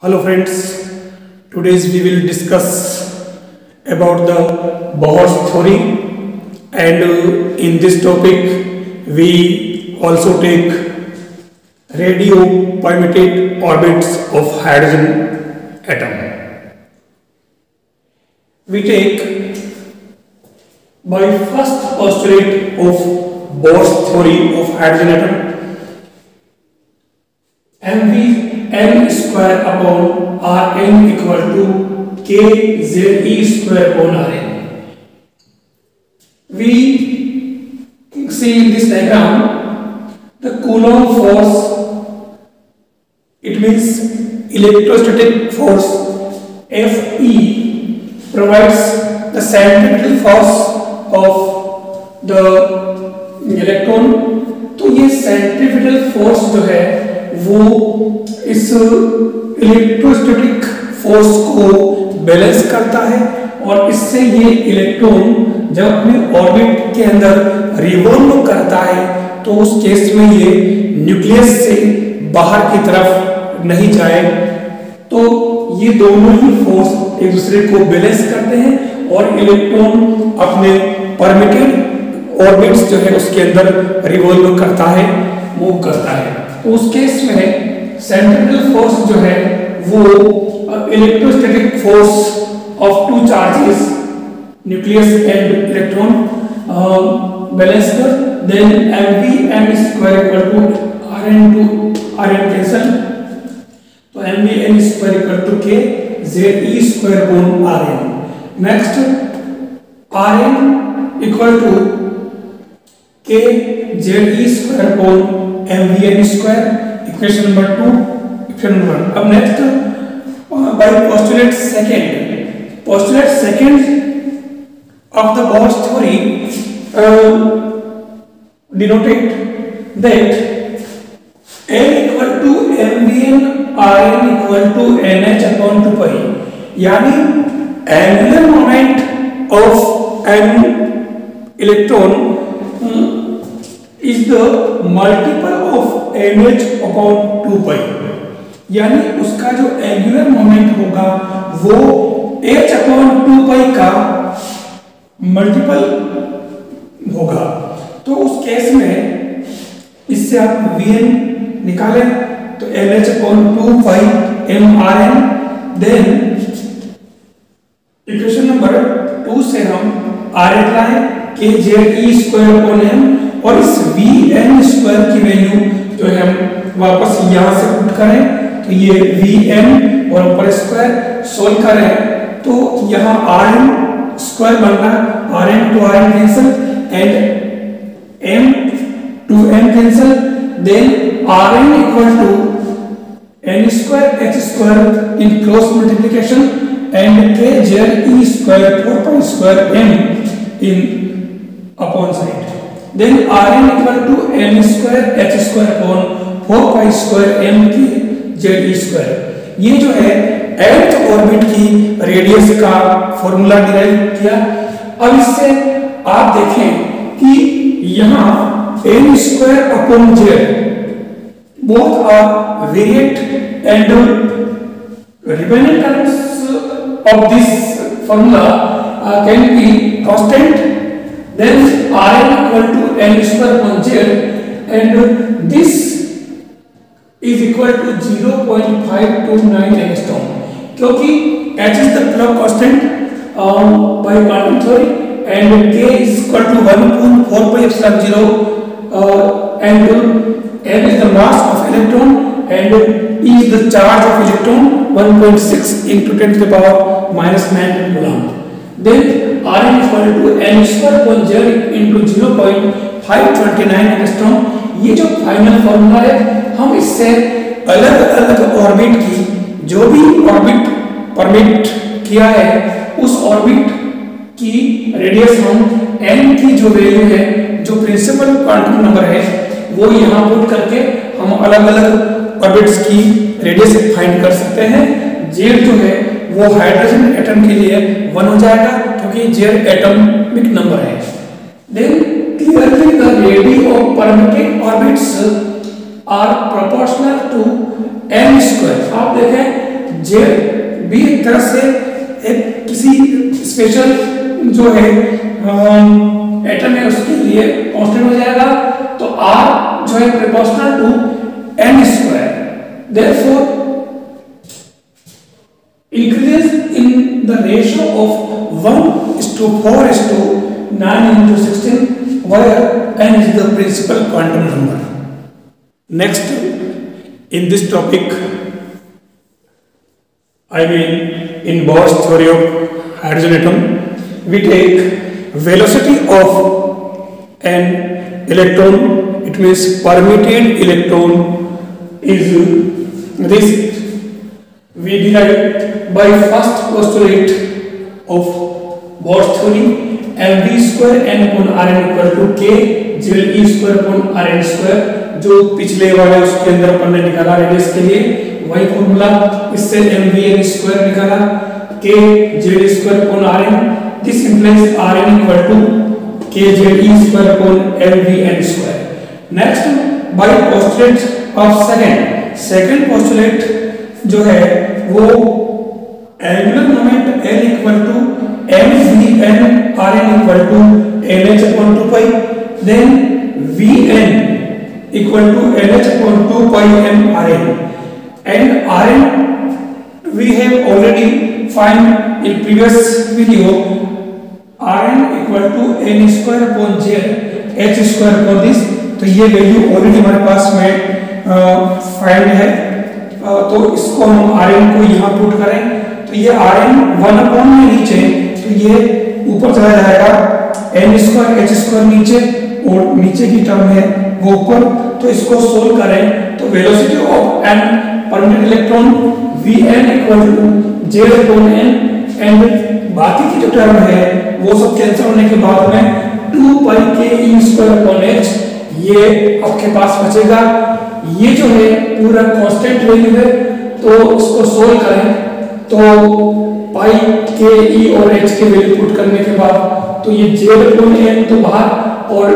Hello friends, today's we will discuss about the Bohr's theory and in this topic we also take radio permitted orbits of hydrogen atom. We take by first postulate of Bohr's theory of hydrogen atom m square upon Rn equal to kZe square upon Rn. We see in this diagram the Coulomb force, it means electrostatic force Fe provides the centrifugal force of the electron. तो ये centrifugal force जो है वो इस electrostatic force को balance करता है और इससे ये इलेक्ट्रॉन जब अपने ऑर्बिट के अंदर रिवॉल्व करता है तो उस केस में ये न्यूक्लियस से बाहर की तरफ नहीं जाए। तो ये दोनों ही फोर्स एक दूसरे को बैलेंस करते हैं और इलेक्ट्रॉन अपने परमिटेड ऑर्बिट्स जो है उसके अंदर रिवॉल्व करता है, मूव करता है। तो उस केस में सेंट्रिफिकल फोर्स जो है वो electrostatic force of two charges nucleus and electron balance कर, then mv square equal to rn cancel, तो mv square equal to k ze square upon rn। Next rn equal to k ze square upon mvn square, equation number 2, equation number 1। अब next by postulate second of the Bohr's theory denoted that n equal to mvn rn equal to nh upon 2 pi, यानी angular moment of an electron is the multiple of nh upon 2 pi, यानी उसका जो angular moment होगा वो h upon 2 pi का multiple होगा। तो उस केस में इससे आप vn निकालें तो nh upon 2 pi mrn, then equation number 2 से हम rn लाएं k ze square upon m और इस vn स्क्वायर की वैल्यू जो है हम वापस यहां से पुट करें तो ये vn और ऊपर स्क्वायर सोल्व करें तो यहां rn स्क्वायर बनना, rn to rn cancel and m to m cancel, then rn equal to n square h square in cross multiplication and k ze square 4 pi square m in upon side, then rn equal to n square h square upon 4 pi square m की ze square। ये जो है nth orbit की radius का formula derive किया। अब इससे आप देखें कि यहाँ n square upon z both are variant and remaining terms of this formula can be constant, then rn equal to n square upon z and this is equal to 0.529 angstrom, क्योंकि h is the Planck constant by quantum theory and k is equal to 1.4 pi epsilon 0 and m is the mass of electron and e is the charge of electron 1.6 into 10 to the power minus 9 coulomb, then rn equal to n square upon z into 0.529 angstrom। ये जो final formula है हम इससे अलग अलग orbit की जो भी ऑर्बिट परमिट किया है उस ऑर्बिट की रेडियस हम n की जो वैल्यू है जो प्रिंसिपल क्वांटम नंबर है वो यहाँ पुट करके हम अलग अलग ऑर्बिट्स की रेडियस फाइंड कर सकते हैं। z जो है वो हाइड्रोजन एटम के लिए 1 हो जाएगा क्योंकि z एटॉमिक नंबर है। Then clearly the radii of permitted orbits are proportional to m square। आप देखें जेड भी एक तरह से एक किसी स्पेशल जो है एटम है उसके लिए कांस्टेंट हो जाएगा। तो आर जो है proportional to N square, therefore increases in the ratio of 1:4:9:16, where n is the principal quantum number. Next, in this topic, I mean in Bohr's theory of hydrogen atom, we take velocity of an electron, it means permitted electron is this. We derive by first postulate of Bohr's theory, mv square n upon rn equal to k ze square upon rn square, जो पिछले वाले उसके अंदर अपन ने निकाला radius के लिए वही फॉर्मूला, इससे mvn स्क्वायर निकाला k ze square upon rn, this implies rn equal to k ze square upon mvn square. Next by postulate of second postulate जो है वो angular moment L equal to mvn rn equal to nh upon 2 pi, then vn equal to nh upon 2 pi m rn, and rn we have already find in previous video, rn equal to n square upon j h square upon this, तो ये value already हमारे पास में find है। तो इसको हम rn को यहाँ पुट करें तो ये rn 1 अपॉन में नीचे, तो ये ऊपर चला जाएगा n स्क्वायर h स्क्वायर नीचे और नीचे की टर्म है वो ऊपर, तो इसको सोल्व करें तो velocity of n permitted electron vn equal to j upon n, and बाकी की जो टर्म है वो सब कैंसिल होने के बाद में 2 pi k e square upon h ये आपके पास बचेगा। ये जो है पूरा कांस्टेंट वैल्यू है, तो इसको सोल्व करें तो पाई के ई और एच के वैल्यू पुट करने के बाद तो ये जेड अपॉन एन तो बाहर, और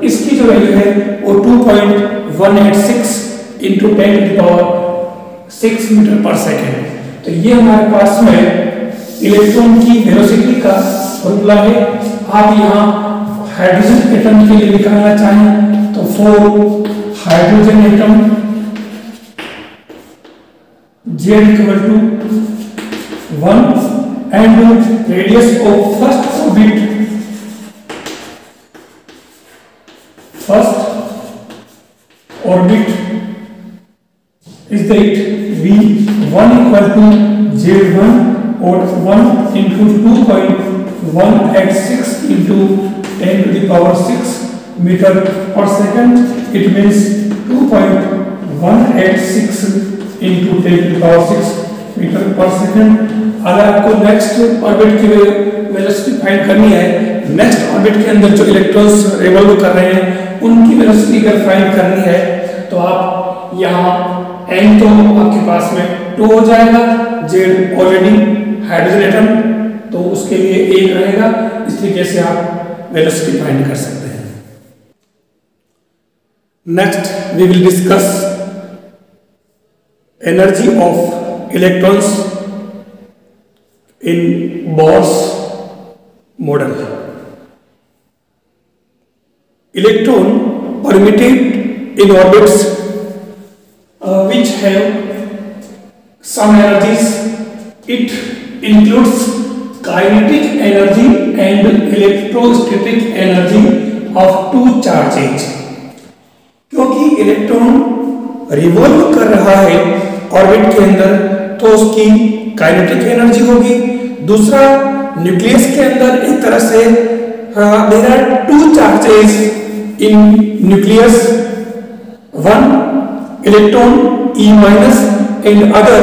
इसकी जो वैल्यू है वो 2.186 into 10⁶ मीटर पर सेकेंड। तो ये हमारे पास में इलेक्ट्रॉन की वेलोसिटी का फॉर्मूला है। आप यहाँ हाइड्रोजन एटम के लिए निकालना चाहें तो for hydrogen atom Z equal to 1 and radius of first orbit is that V1 equal to Z1 or 1 into 2.186 into 10⁶ meter per second, it means 2.186 into 10⁶ metre पर सेकंड। अगर आपको नेक्स्ट ऑर्बिट की velocity find करनी है, next orbit के अंदर जो electrons revolve कर रहे हैं उनकी वेलोसिटी अगर फाइंड करनी है तो आप यहाँ n तो आपके पास में 2 हो जाएगा, z ऑलरेडी हाइड्रोजन एटम तो उसके लिए 1 रहेगा, इस तरीके से आप वेलोसिटी फाइंड कर सकते हैं। Next we will discuss energy of electrons in Bohr's model. Electron permitted in orbits which have some energies. It includes kinetic energy and electrostatic energy of 2 charges. क्योंकि इलेक्ट्रॉन रिवॉल्व कर रहा है orbit के अंदर तो उसकी काइनेटिक एनर्जी होगी। दूसरा, न्यूक्लियस के अंदर एक तरह से there are 2 charges in nucleus, one electron E- and other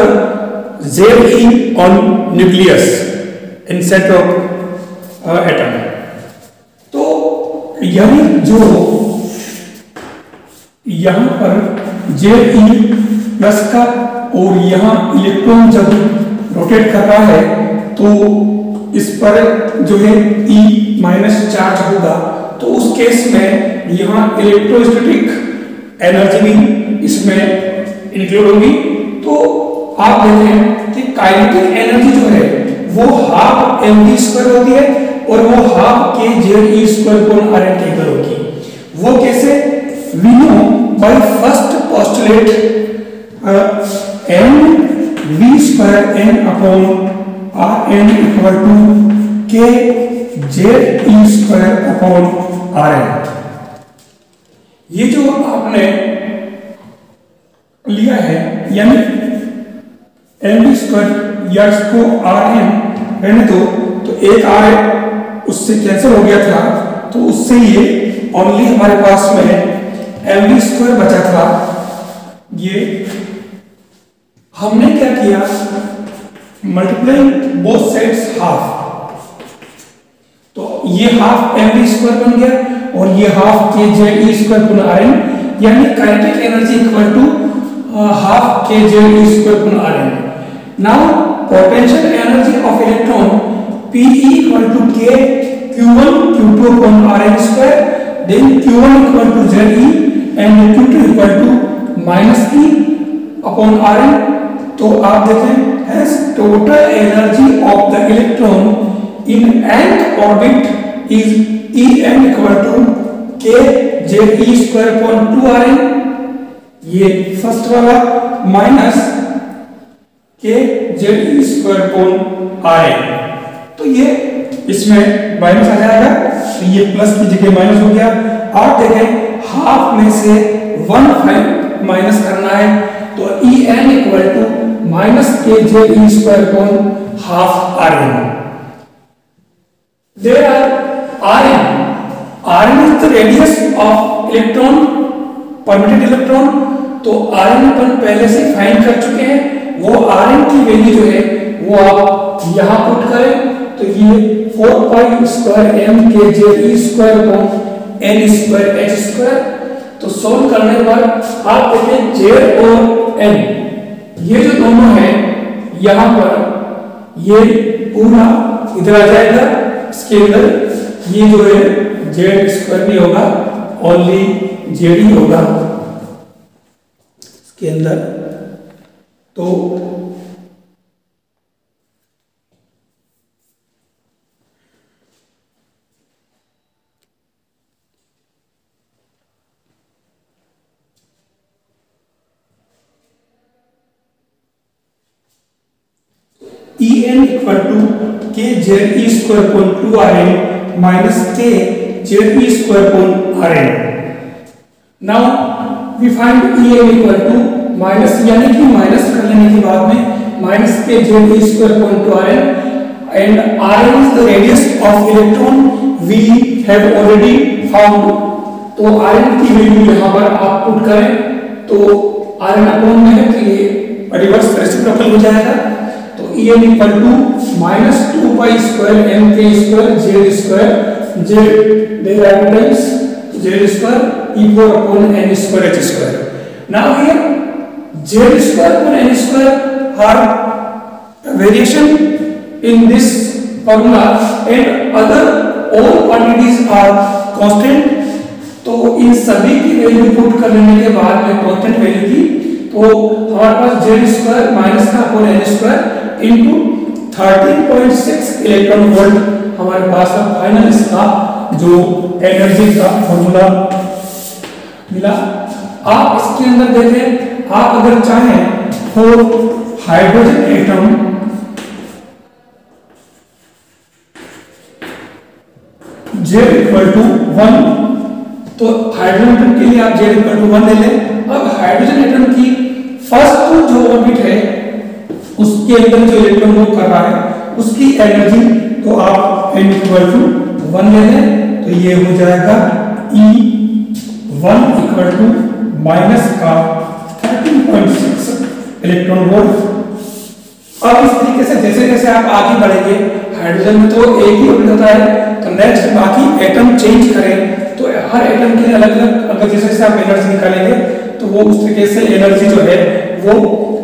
Ze on nucleus in centre of atom. तो यानी जो यहां पर Ze प्लस का और यहाँ इलेक्ट्रॉन जब रोटेट कर रहा है तो इस पर जो है E- चार्ज होगा, तो उस केस में यहाँ इलेक्ट्रोस्टैटिक एनर्जी भी इसमें इंक्लूड होगी। तो आप देखें कि काइनेटिक एनर्जी जो है वो हाफ mv स्क्वायर होती है और वो half k ze square upon rn के इक्वल होगी। वो कैसे? we know by first postulate mv square n upon rn equal to k ze square upon rn। ये जो आपने लिया है यानी mv स्क्वायर या इसको rn रहने दो, तो एक r उससे कैंसिल हो गया था, तो उससे ये ओनली हमारे पास में mv स्क्वायर बचा था। ये हमने क्या किया, मल्टीप्लाइंग बोथ साइड्स हाफ, तो ये हाफ mv स्क्वायर बन गया और ये half k ze square upon rn, यानी kinetic energy equal to half k ze square upon rn। Now potential energy of electron Pe equal to k q1 q2 upon rn square, then q1 equal to ze and q2 equal to minus e upon rn। तो आप देखें as total energy of the electron in nth orbit is En equal to k ze square upon 2rn, ये first वाला, minus k ze square upon rn। तो ये इसमें minus आ जाएगा, तो ये प्लस की जगह माइनस हो गया। आप देखें हाफ में से 1 माइनस करना है, तो En equal to minus k ze square upon half rn। There are rn is the radius of electron, permitted electron। तो rn अपन पहले से फाइंड कर चुके हैं, वो rn की वैल्यू जो है वो आप यहां पुट करें, तो ये 4 पाई square m k ze square upon n square h square. तो सॉल्व करने पर आप देखें z और n ये जो दोनों है यहां पर ये पूरा इधर आ जाएगा, इसके अंदर ये जो है z स्क्वायर नहीं होगा, ओनली z ही होगा इसके अंदर। तो En equal to k ze square upon 2rn minus k ze square upon rn। Now we find En equal to minus, यानी कि माइनस कर लेने के बाद में minus k Z square upon 2rn and rn is the radius of electron we have already found. तो rn की value यहां पर आप पुट करें, तो rn अपॉन में है, तो ये रिवर्स रेसिप्रोकल हो जाएगा। तो En equal to minus 2 pi square m k square z square z derive times z square e4 upon n square h square. Now here z square upon n square are variation in this formula and other all quantities are constant। तो इन सभी की value put कर लेने के बाद में constant value की, तो हमारे पास z स्क्वायर माइनस का upon n square into 13.6 electron volt हमारे पास फाइनल इसका जो एनर्जी का फॉर्मूला मिला। आप इसके अंदर देखें, आप अगर चाहें for hydrogen atom Z equal to 1, तो हाइड्रोजन एटम के लिए आप Z इक्वल टू 1 ले लें। अब हाइड्रोजन एटम की फर्स्ट जो ऑर्बिट है उसके अंदर जो इलेक्ट्रॉन मूव कर रहा है उसकी एनर्जी, तो आप n इक्वल टू 1 ले लें, तो ये हो जाएगा E1 इक्वल टू माइनस का 13.6 इलेक्ट्रॉन वोल्ट। अब इस तरीके से जैसे जैसे आप आगे बढ़ेंगे, हाइड्रोजन में तो एक ही ऑर्बिट होता है, तो नेक्स्ट बाकी एटम चेंज करें, तो हर एटम के लिए अलग अलग अगर जैसे जैसे आप एनर्जी निकालेंगे तो वो उस तरीके से एनर्जी जो है वो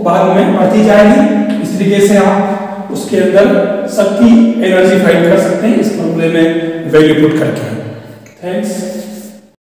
बाद में बढ़ती जाएगी। इस तरीके से आप उसके अंदर सबकी एनर्जी फाइंड कर सकते हैं इस फॉर्मूले में वैल्यू पुट करके। थैंक्स।